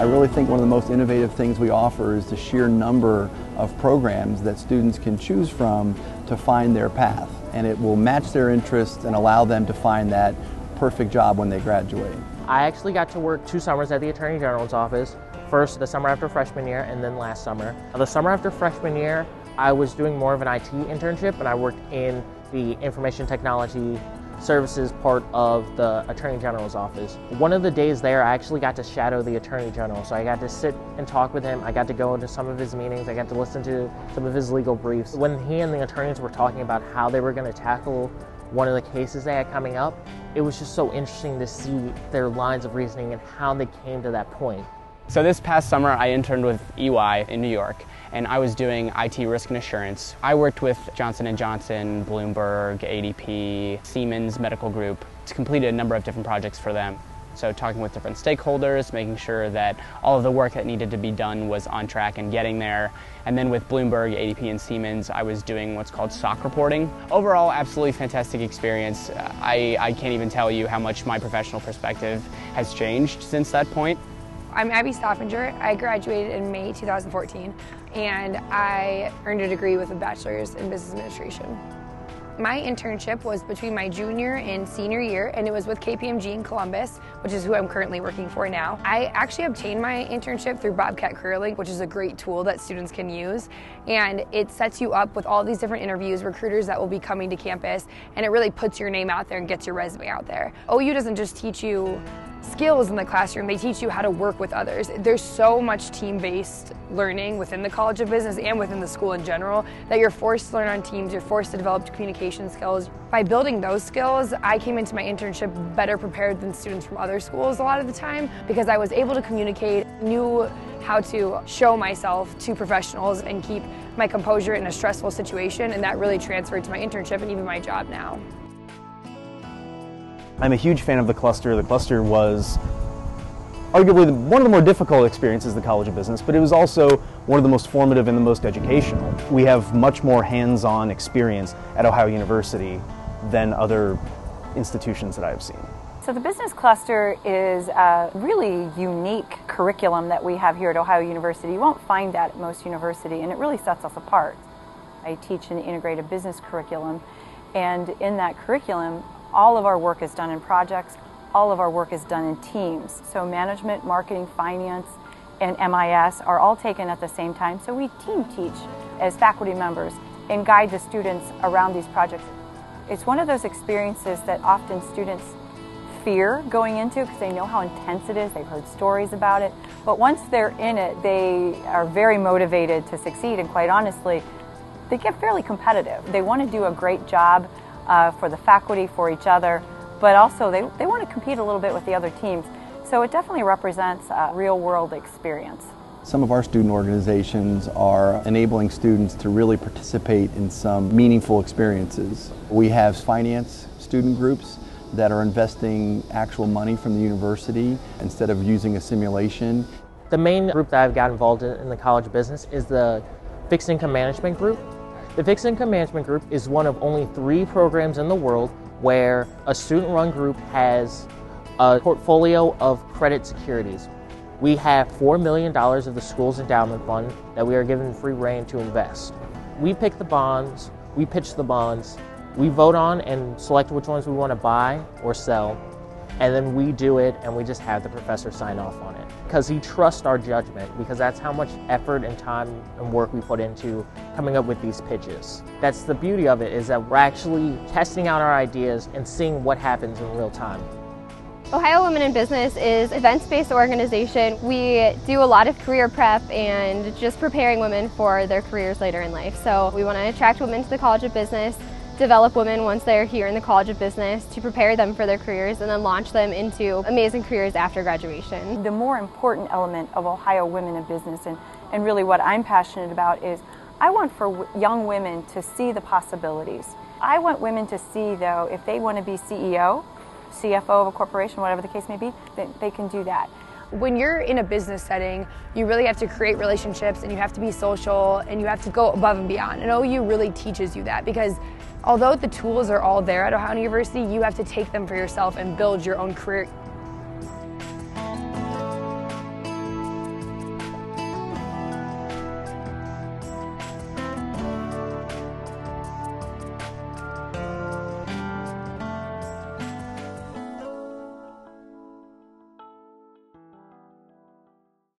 I really think one of the most innovative things we offer is the sheer number of programs that students can choose from to find their path. And it will match their interests and allow them to find that perfect job when they graduate. I actually got to work 2 summers at the Attorney General's office. First, the summer after freshman year, and then last summer. The summer after freshman year, I was doing more of an IT internship, and I worked in the information technology services part of the Attorney General's office. One of the days there, I actually got to shadow the Attorney General, so I got to sit and talk with him. I got to go into some of his meetings. I got to listen to some of his legal briefs. When he and the attorneys were talking about how they were going to tackle one of the cases they had coming up, it was just so interesting to see their lines of reasoning and how they came to that point. So this past summer, I interned with EY in New York, and I was doing IT risk and assurance. I worked with Johnson & Johnson, Bloomberg, ADP, Siemens Medical Group. It's completed a number of different projects for them. So talking with different stakeholders, making sure that all of the work that needed to be done was on track and getting there. And then with Bloomberg, ADP, and Siemens, I was doing what's called SOC reporting. Overall, absolutely fantastic experience. I can't even tell you how much my professional perspective has changed since that point. I'm Abby Stoffinger. I graduated in May 2014, and I earned a degree with a bachelor's in business administration. My internship was between my junior and senior year, and it was with KPMG in Columbus, which is who I'm currently working for now. I actually obtained my internship through Bobcat CareerLink, which is a great tool that students can use, and it sets you up with all these different interviews, recruiters that will be coming to campus, and it really puts your name out there and gets your resume out there. OU doesn't just teach you skills in the classroom, they teach you how to work with others. There's so much team-based learning within the College of Business and within the school in general that you're forced to learn on teams, you're forced to develop communication skills. By building those skills, I came into my internship better prepared than students from other schools a lot of the time because I was able to communicate, knew how to show myself to professionals and keep my composure in a stressful situation, and that really transferred to my internship and even my job now. I'm a huge fan of the cluster. The cluster was arguably one of the more difficult experiences of the College of Business, but it was also one of the most formative and the most educational. We have much more hands-on experience at Ohio University than other institutions that I have seen. So the business cluster is a really unique curriculum that we have here at Ohio University. You won't find that at most universities, and it really sets us apart. I teach an integrated business curriculum, and in that curriculum, all of our work is done in projects, all of our work is done in teams. So management, marketing, finance, and MIS are all taken at the same time. So we team teach as faculty members and guide the students around these projects. It's one of those experiences that often students fear going into because they know how intense it is, they've heard stories about it. But once they're in it, they are very motivated to succeed, and quite honestly, they get fairly competitive. They want to do a great job for the faculty, for each other, but also they want to compete a little bit with the other teams. So it definitely represents a real-world experience. Some of our student organizations are enabling students to really participate in some meaningful experiences. We have finance student groups that are investing actual money from the university instead of using a simulation. The main group that I've got involved in the College of Business is the Fixed Income Management Group. The Fixed Income Management Group is one of only 3 programs in the world where a student-run group has a portfolio of credit securities. We have $4 million of the school's endowment fund that we are given free rein to invest. We pick the bonds, we pitch the bonds, we vote on and select which ones we want to buy or sell, and then we do it and we just have the professor sign off on it. Because he trusts our judgment, because that's how much effort and time and work we put into coming up with these pitches. That's the beauty of it, is that we're actually testing out our ideas and seeing what happens in real time. Ohio Women in Business is an events-based organization. We do a lot of career prep and just preparing women for their careers later in life. So we want to attract women to the College of Business, develop women once they're here in the College of Business to prepare them for their careers, and then launch them into amazing careers after graduation. The more important element of Ohio Women in Business, and really what I'm passionate about, is I want for young women to see the possibilities. I want women to see, though, if they want to be CEO, CFO of a corporation, whatever the case may be, then they can do that. When you're in a business setting, you really have to create relationships and you have to be social and you have to go above and beyond. And OU really teaches you that, because although the tools are all there at Ohio University, you have to take them for yourself and build your own career